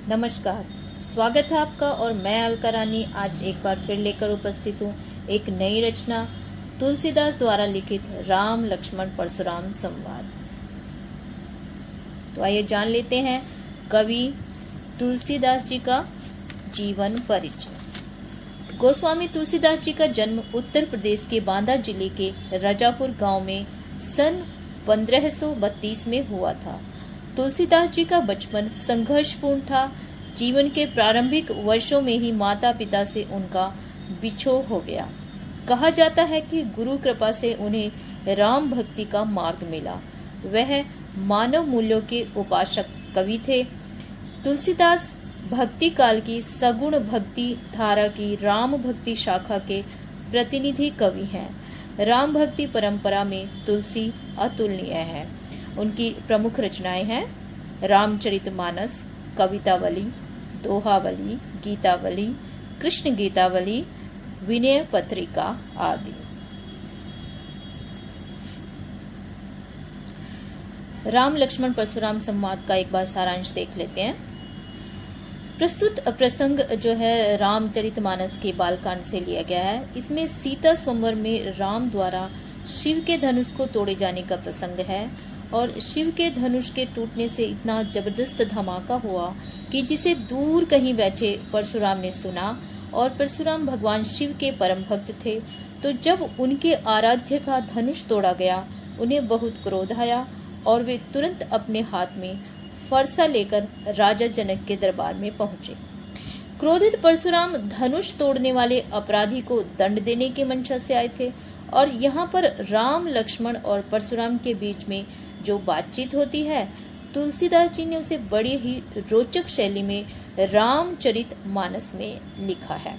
नमस्कार, स्वागत है आपका। और मैं अलका रानी आज एक बार फिर लेकर उपस्थित हूँ एक नई रचना तुलसीदास द्वारा लिखित राम लक्ष्मण परशुराम संवाद। तो आइए जान लेते हैं कवि तुलसीदास जी का जीवन परिचय। गोस्वामी तुलसीदास जी का जन्म उत्तर प्रदेश के बांदा जिले के रजापुर गांव में सन 1532 में हुआ था। तुलसीदास जी का बचपन संघर्षपूर्ण था। जीवन के प्रारंभिक वर्षों में ही माता पिता से उनका बिछोह हो गया। कहा जाता है कि गुरु कृपा से उन्हें राम भक्ति का मार्ग मिला। वह मानव मूल्यों के उपासक कवि थे। तुलसीदास भक्ति काल की सगुण भक्ति धारा की राम भक्ति शाखा के प्रतिनिधि कवि हैं। राम भक्ति परंपरा में तुलसी अतुलनीय है। उनकी प्रमुख रचनाएं हैं रामचरितमानस, कवितावली, दोहावली, गीतावली, कृष्ण गीतावली, विनय पत्रिका आदि। राम लक्ष्मण परशुराम संवाद का एक बार सारांश देख लेते हैं। प्रस्तुत प्रसंग जो है रामचरितमानस के बालकांड से लिया गया है। इसमें सीता स्वयंवर में राम द्वारा शिव के धनुष को तोड़े जाने का प्रसंग है और शिव के धनुष के टूटने से इतना जबरदस्त धमाका हुआ कि जिसे दूर कहीं बैठे परशुराम ने सुना। और परशुराम भगवान शिव के परम भक्त थे। तो जब उनके आराध्य का धनुष तोड़ा गया उन्हें बहुत क्रोध आया और वे तुरंत अपने हाथ में फरसा लेकर राजा जनक के दरबार में पहुंचे। क्रोधित परशुराम धनुष तोड़ने वाले अपराधी को दंड देने की मंशा से आए थे। और यहाँ पर राम लक्ष्मण और परशुराम के बीच में जो बातचीत होती है, तुलसीदास जी ने उसे बड़ी ही रोचक शैली में रामचरितमानस में लिखा है।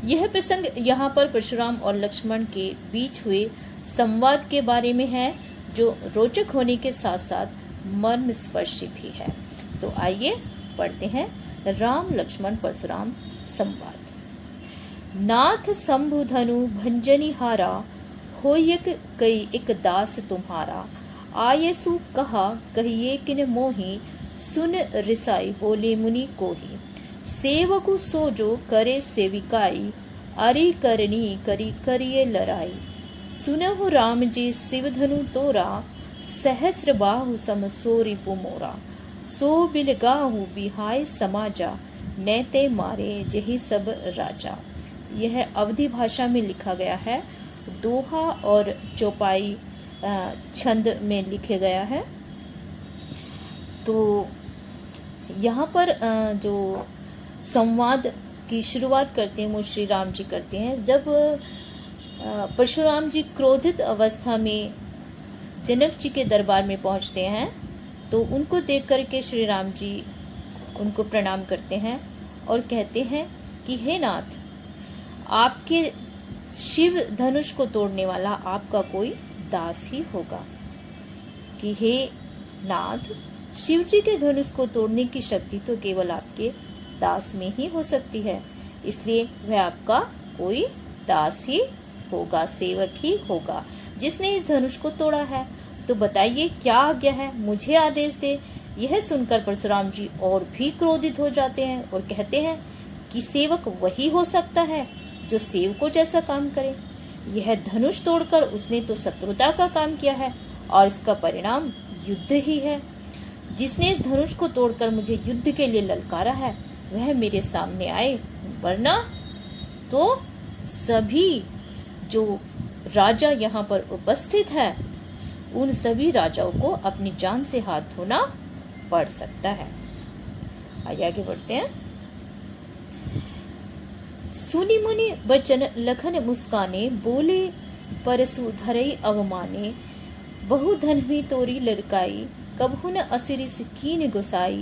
यह प्रसंग यहाँ पर परशुराम और लक्ष्मण के बीच हुए संवाद के बारे में है, जो रोचक होने के साथ साथ मर्मस्पर्शी भी है। तो आइए पढ़ते हैं राम लक्ष्मण परशुराम संवाद। नाथ शंभु धनु भंजनी हारा, होयक कई एक दास तुम्हारा। आयसु कहा कहिए किन मोही, सुन रिसाई बोले मुनि कोही। सेवकु सोजो करे सेविकाई, अरि करनी करी करिए लड़ाई। सुनहु राम जी शिवधनु तोरा, सहस्र बाहु सम सो रिपु मोरा। सो बिलगाहु बिहाय समाजा, नैते मारे जही सब राजा। यह अवधी भाषा में लिखा गया है। दोहा और चौपाई छंद में लिखे गया है। तो यहाँ पर जो संवाद की शुरुआत करते हैं वो श्री राम जी करते हैं। जब परशुराम जी क्रोधित अवस्था में जनक जी के दरबार में पहुँचते हैं तो उनको देख करके श्री राम जी उनको प्रणाम करते हैं और कहते हैं कि हे नाथ, आपके शिव धनुष को तोड़ने वाला आपका कोई दास ही होगा। कि हे नाथ, शिव जी के धनुष को तोड़ने की शक्ति तो केवल आपके दास में ही हो सकती है, इसलिए वह आपका कोई दास ही होगा, सेवक ही होगा जिसने इस धनुष को तोड़ा है। तो बताइए क्या आज्ञा है, मुझे आदेश दे। यह सुनकर परशुराम जी और भी क्रोधित हो जाते हैं और कहते हैं कि सेवक वही हो सकता है जो सेवकों जैसा काम करे। यह धनुष तोड़कर उसने तो शत्रुता का काम किया है और इसका परिणाम युद्ध ही है। जिसने इस धनुष को तोड़कर मुझे युद्ध के लिए ललकारा है वह मेरे सामने आए, वरना तो सभी जो राजा यहाँ पर उपस्थित है उन सभी राजाओं को अपनी जान से हाथ धोना पड़ सकता है। आगे बढ़ते हैं। सुनि मुनि बचन लखन मुस्काने, बोले परसु धरई अवमाने। बहु धन हुई तोरी लड़काई, कबहु न असिरिस कीन गुसाई।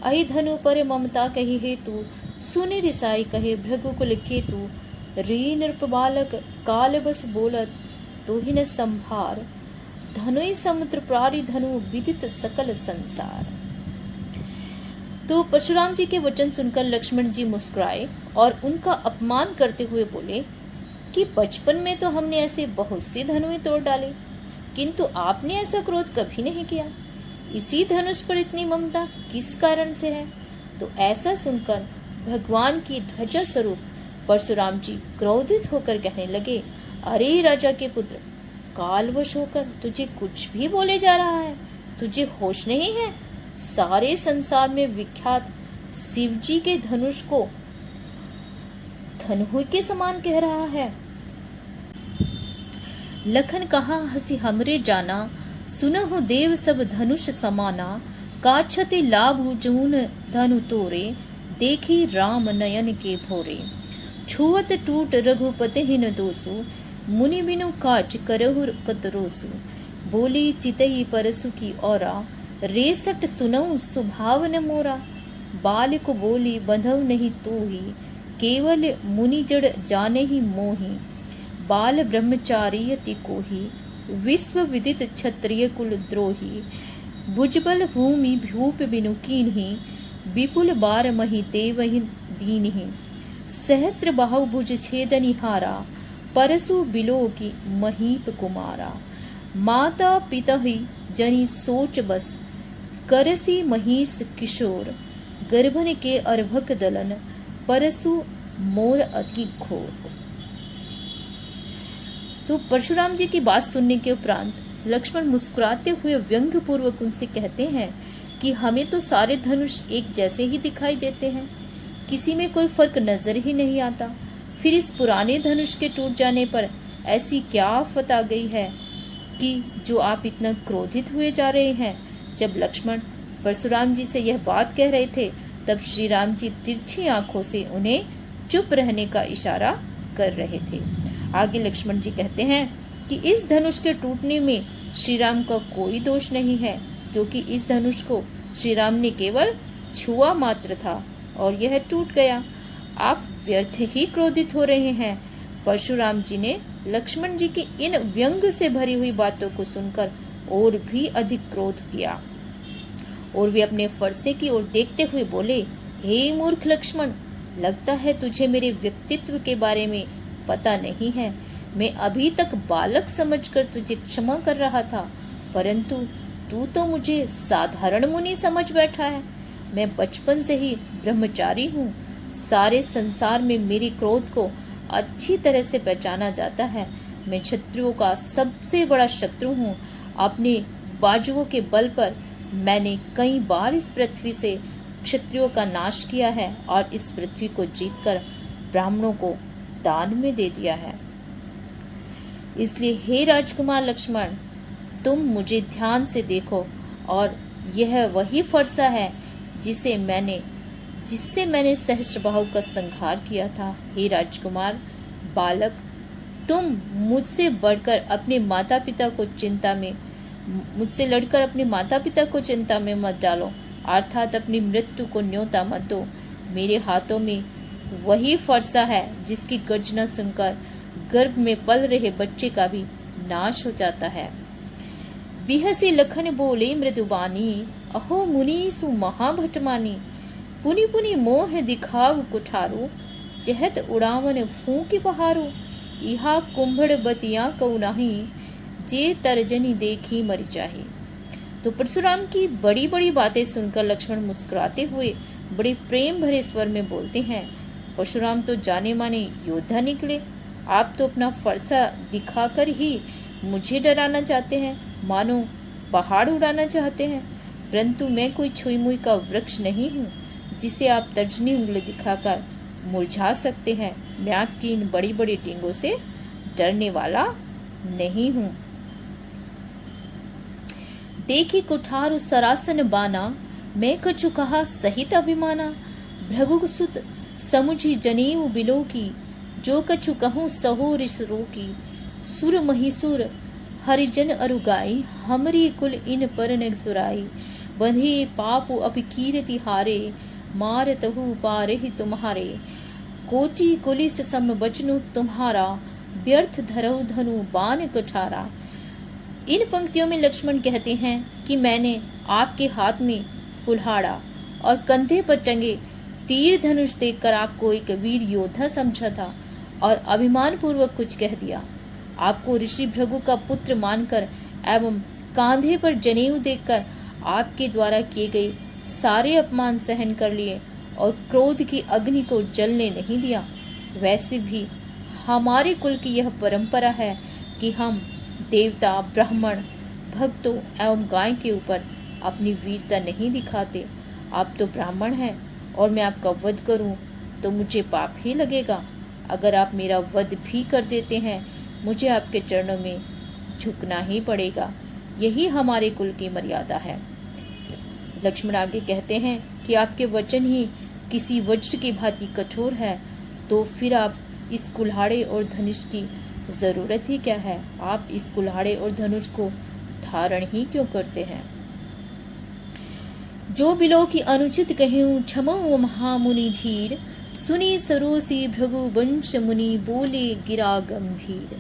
अहि धनु पर ममता कही हेतु, सुनि रिसाई कहे भृगुकुल केतु। री नृप बालक काल बस बोलत, तोहि न संभार। धनुई समुद्र प्रारी धनु विदित सकल संसार। तो परशुराम जी के वचन सुनकर लक्ष्मण जी मुस्कुराए और उनका अपमान करते हुए बोले कि बचपन में तो हमने ऐसे बहुत सी धनुएं तोड़ डाली, किंतु आपने ऐसा क्रोध कभी नहीं किया। इसी धनुष पर इतनी ममता किस कारण से है? तो ऐसा सुनकर भगवान की ध्वजा स्वरूप परशुराम जी क्रोधित होकर कहने लगे, अरे राजा के पुत्र, कालवश होकर तुझे कुछ भी बोले जा रहा है? तुझे होश नहीं है? सारे संसार में विख्यात शिव जी के धनुष को धनुष के समान कह रहा है। लखन कहा हंसी हमरे जाना, सुनहु देव सब धनुष समाना, काछति लाभ जून धनु तोरे, देखी राम नयन के भोरे। छुअत टूट रघुपति हिन दोसु, मुनि बिनु काज करहु कतरोसु। बोली चितई परसु की औरा, रेसट सुनऊ सुभावन मोरा। बाल को बोली बंधव नहीं तू ही, केवल मुनि जड़ जाने ही मोही। बाल ब्रह्मचारी अति कोही, विश्व विदित क्षत्रिय कुल द्रोही। भुजबल भूमि भूप बिनु कीन्ही, विपुल बार मही देवहि दीन्ही। सहस्र बाहु भुज छेदनिहारा, परसु बिलो की महीप कुमारा। माता पिता ही जनी सोच बस, करसी महिष किशोर। गर्भन के अर्भक दलन, परसु मोर अति घोर। तो परशुराम जी की बात सुनने के उपरांत लक्ष्मण मुस्कुराते हुए व्यंग्य पूर्वक उनसे कहते हैं कि हमें तो सारे धनुष एक जैसे ही दिखाई देते हैं, किसी में कोई फर्क नजर ही नहीं आता। फिर इस पुराने धनुष के टूट जाने पर ऐसी क्या आफत आ गई है कि जो आप इतना क्रोधित हुए जा रहे हैं? जब लक्ष्मण परशुराम जी से यह बात कह रहे थे, तब श्री राम जी तिरछी आंखों से उन्हें चुप रहने का इशारा कर रहे थे। आगे लक्ष्मण जी कहते हैं कि इस धनुष के टूटने में श्री राम का कोई दोष नहीं है, क्योंकि इस धनुष को श्री राम ने केवल छुआ मात्र था और यह टूट गया। आप व्यर्थ ही क्रोधित हो रहे हैं। परशुराम जी ने लक्ष्मण जी की इन व्यंग से भरी हुई बातों को सुनकर और भी अधिक क्रोध किया और वे अपने फरसे की ओर देखते हुए बोले, हे मूर्ख लक्ष्मण, लगता है तुझे मेरे व्यक्तित्व के बारे में पता नहीं है। मैं अभी तक बालक समझकर तुझे क्षमा कर रहा था, परंतु तू तो मुझे साधारण मुनि समझ बैठा है। मैं बचपन से ही ब्रह्मचारी हूँ। सारे संसार में मेरे क्रोध को अच्छी तरह से पहचाना जाता है। मैं क्षत्रियों का सबसे बड़ा शत्रु हूँ। अपने बाजुओं के बल पर मैंने कई बार इस पृथ्वी से क्षत्रियों का नाश किया है और इस पृथ्वी को जीतकर ब्राह्मणों को दान में दे दिया है। इसलिए हे राजकुमार लक्ष्मण, तुम मुझे ध्यान से देखो और यह वही फरसा है जिससे मैंने सहस्त्रबाहु का संहार किया था। हे राजकुमार बालक, तुम मुझसे लड़कर अपने माता पिता को चिंता में मत डालो, अर्थात अपनी मृत्यु को न्योता मत दो। मेरे हाथों में वही फरसा है जिसकी गर्जना सुनकर गर्भ में पल रहे बच्चे का भी नाश हो जाता है। बिहसी लखन बोले मृदुबानी, अहो मुनि सु महाभटमानी। पुनि पुनि मोह दिखाव कुठारो, चहत उड़ावन फूंक बहारो। इहा कुंभड़ बतिया कऊ नाही, जे तरजनी देखी मर जाही। तो परशुराम की बड़ी बड़ी बातें सुनकर लक्ष्मण मुस्कुराते हुए बड़े प्रेम भरे स्वर में बोलते हैं, परशुराम तो जाने माने योद्धा निकले। आप तो अपना फरसा दिखाकर ही मुझे डराना चाहते हैं, मानो पहाड़ उड़ाना चाहते हैं। परंतु मैं कोई छुई मुई का वृक्ष नहीं हूँ जिसे आप तर्जनी उंगली दिखाकर मुरझा सकते हैं। मैं आपकी इन बड़ी बड़ी टींगों से डरने वाला नहीं हूँ। देखी कुठार सरासन बाना, मैं कछु कहा सहित अभिमाना। भृगुसुत समुझी जनेऊ बिलो की, जो कछु कहूँ सहो रिस रोकी। सुर महिसुर हरिजन अरुगाई, हमरी कुल इन पर न सुराई। बंधे पापु अपि कीरति हारे, मारतहु पारहि तुम्हारे। कोटि कुलिस सम बचनु तुम्हारा, व्यर्थ धरऊ धनु बान कठारा। इन पंक्तियों में लक्ष्मण कहते हैं कि मैंने आपके हाथ में कुल्हाड़ा और कंधे पर टंगे तीर धनुष देखकर आपको एक वीर योद्धा समझा था और अभिमान पूर्वक कुछ कह दिया। आपको ऋषि भृगु का पुत्र मानकर एवं कांधे पर जनेऊ देखकर आपके द्वारा किए गए सारे अपमान सहन कर लिए और क्रोध की अग्नि को जलने नहीं दिया, वैसे भी हमारे कुल की यह परंपरा है कि हम देवता, ब्राह्मण, भक्तों एवं गाय के ऊपर अपनी वीरता नहीं दिखाते। आप तो ब्राह्मण हैं और मैं आपका वध करूं तो मुझे पाप ही लगेगा। अगर आप मेरा वध भी कर देते हैं, मुझे आपके चरणों में झुकना ही पड़ेगा। यही हमारे कुल की मर्यादा है। लक्ष्मण आगे कहते हैं कि आपके वचन ही किसी वज्र की भांति कठोर है, तो फिर आप इस कुल्हाड़े और धनुष की जरूरत ही क्या है? आप इस कुल्हाड़े और धनुष को धारण ही क्यों करते हैं? जो बिलो की अनुचित कहूँ क्षमो महामुनि धीर, सुनी सरोसी भृगु वंश मुनि बोले गिरा गंभीर।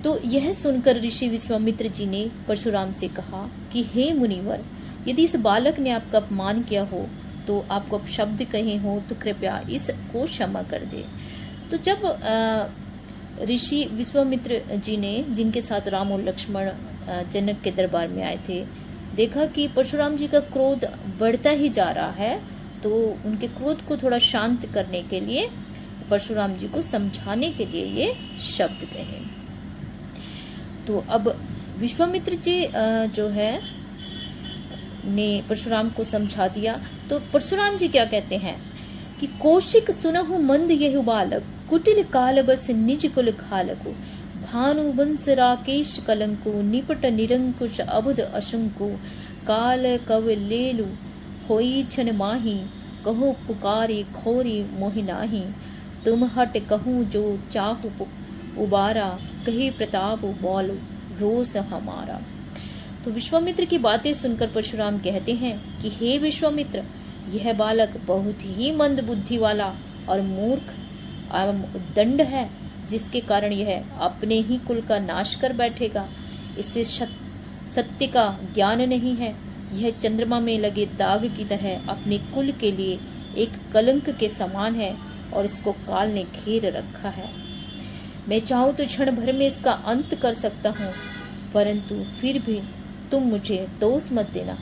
तो यह सुनकर ऋषि विश्वामित्र जी ने परशुराम से कहा कि हे मुनिवर, यदि इस बालक ने आपका अपमान किया हो, तो आपको अपशब्द कहे हो, तो कृपया इसको क्षमा कर दे। तो जब ऋषि विश्वामित्र जी ने, जिनके साथ राम और लक्ष्मण जनक के दरबार में आए थे, देखा कि परशुराम जी का क्रोध बढ़ता ही जा रहा है, तो उनके क्रोध को थोड़ा शांत करने के लिए, परशुराम जी को समझाने के लिए ये शब्द कहे। तो अब विश्वामित्र जी जो है ने परशुराम को समझा दिया। तो परशुराम जी क्या कहते हैं कि कौशिक सुनहु मंद यहु बालक, कुटिल काल बस निज कुल घालको, भानु वंश राकेश कलंको, निपट निरंकुश अबुध अशंको, काल कव लेलु होई छन माही, कहो पुकारी खोरी मोहि नाही, तुम हट कहूँ जो चाहु उबारा, कहे प्रताप बोल रोष हमारा। तो विश्वामित्र की बातें सुनकर परशुराम कहते हैं कि हे विश्वामित्र, यह बालक बहुत ही मंद बुद्धि वाला और मूर्ख एवं उद्दंड है, जिसके कारण यह अपने ही कुल का नाश कर बैठेगा। इसे सत्य का ज्ञान नहीं है। यह चंद्रमा में लगे दाग की तरह अपने कुल के लिए एक कलंक के समान है और इसको काल ने घेर रखा है। मैं चाहूँ तो क्षण भर में इसका अंत कर सकता हूँ, परंतु फिर भी तुम मुझे दोष मत देना।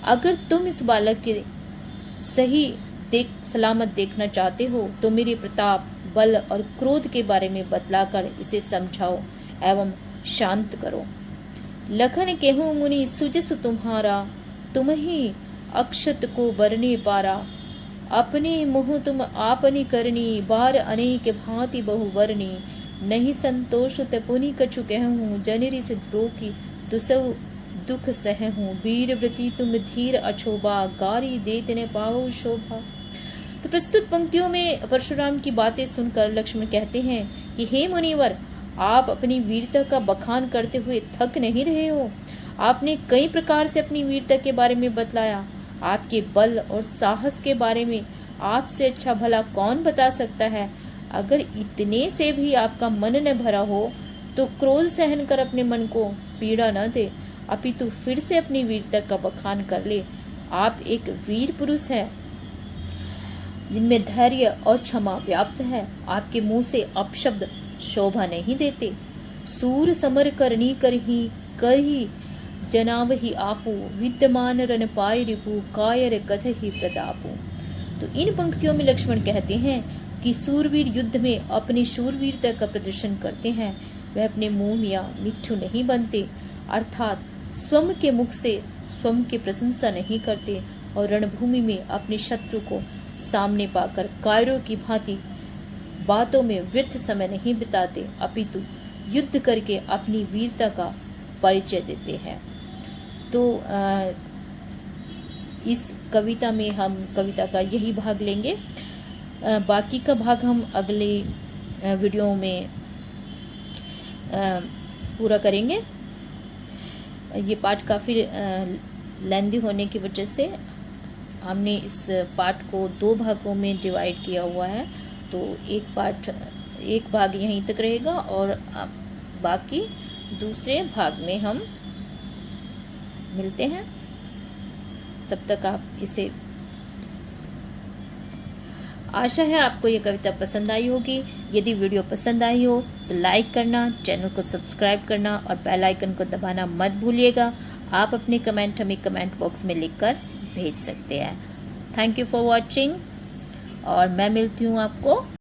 अगर तुम इस बालक के सही सलामत देखना चाहते हो, तो मेरे प्रताप, बल और क्रोध के बारे में बतलाकर इसे समझाओ एवं शांत करो। लखन केहू मुनि सुजस तुम्हारा, तुम ही अक्षत को बरने पारा, अपने मुँह तुम आपनी करनी, बार अनेक भांति बहु वरनी, नहीं संतोष ते पुनि कछु कहूँ, जनरी से द्रोही दुसव दुख सहूँ, वीर व्रति तुम धीर अछोबा, गारी देत न पाओ शोभा। तो प्रस्तुत पंक्तियों में परशुराम की बातें सुनकर लक्ष्मण कहते हैं कि हे मुनिवर, आप अपनी वीरता का बखान करते हुए थक नहीं रहे हो। आपने कई प्रकार से अपनी वीरता के बारे में बतलाया। आपके बल और साहस के बारे में आपसे अच्छा भला कौन बता सकता है। अगर इतने से भी आपका मन न भरा हो, तो क्रोध सहन कर अपने मन को पीड़ा न दे, अपितु फिर से अपनी वीरता का बखान कर ले। आप एक वीर पुरुष हैं, जिनमें धैर्य और क्षमा व्याप्त है। आपके मुंह से अपशब्द शोभा नहीं देते। सूर समर करनी करही जनावहि आपू, विद्यमान रन पाय रिपु, कायर कथहि प्रतापू। तो इन पंक्तियों में लक्ष्मण कहते हैं कि सूरवीर युद्ध में अपनी शूरवीरता का प्रदर्शन करते हैं। वह अपने मुंह या मिट्ठू नहीं बनते, अर्थात स्वयं के मुख से स्वयं की प्रशंसा नहीं करते और रणभूमि में अपने शत्रु को सामने पाकर कायरों की भांति बातों में व्यर्थ समय नहीं बिताते, अपितु युद्ध करके अपनी वीरता का परिचय देते हैं। तो इस कविता में हम कविता का यही भाग लेंगे। बाकी का भाग हम अगले वीडियो में पूरा करेंगे। ये पाठ काफ़ी लेंदी होने की वजह से हमने इस पाठ को 2 भागों में डिवाइड किया हुआ है। तो एक भाग यहीं तक रहेगा और बाकी दूसरे भाग में हम मिलते हैं। तब तक आप इसे, आशा है आपको ये कविता पसंद आई होगी। यदि वीडियो पसंद आई हो तो लाइक करना, चैनल को सब्सक्राइब करना और बेल आइकन को दबाना मत भूलिएगा। आप अपने कमेंट हमें कमेंट बॉक्स में लिखकर भेज सकते हैं। थैंक यू फॉर वॉचिंग और मैं मिलती हूँ आपको